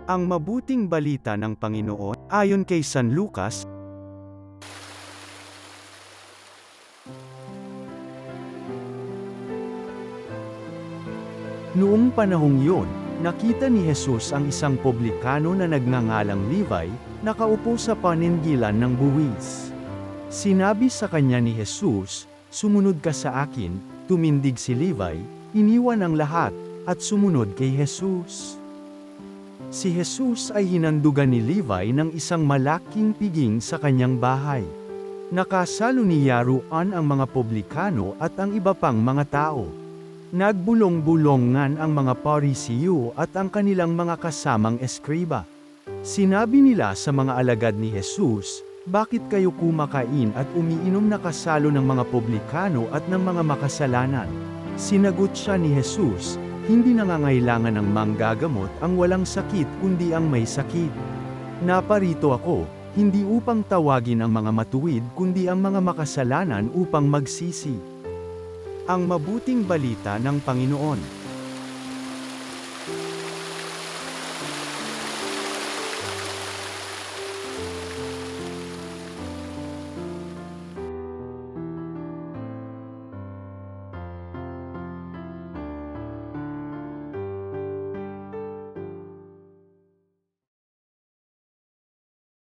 Ang mabuting balita ng Panginoon, ayon kay San Lucas. Noong panahong yun, nakita ni Jesus ang isang publikano na nagngangalang Levi, nakaupo sa paningilan ng buwis. Sinabi sa kanya ni Jesus, "Sumunod ka sa akin." Tumindig si Levi, iniwan ang lahat, at sumunod kay Jesus. Si Jesus ay hinandugan ni Levi ng isang malaking piging sa kanyang bahay. Nakasalo niya roon ang mga publikano at ang iba pang mga tao. Nagbulong-bulongan ang mga Parisiyo at ang kanilang mga kasamang eskriba. Sinabi nila sa mga alagad ni Jesus, "Bakit kayo kumakain at umiinom na kasalo ng mga publikano at ng mga makasalanan?" Sinagot siya ni Jesus, "Hindi nangangailangan ng manggagamot ang walang sakit kundi ang may sakit. Naparito ako, hindi upang tawagin ang mga matuwid kundi ang mga makasalanan upang magsisi." Ang mabuting balita ng Panginoon.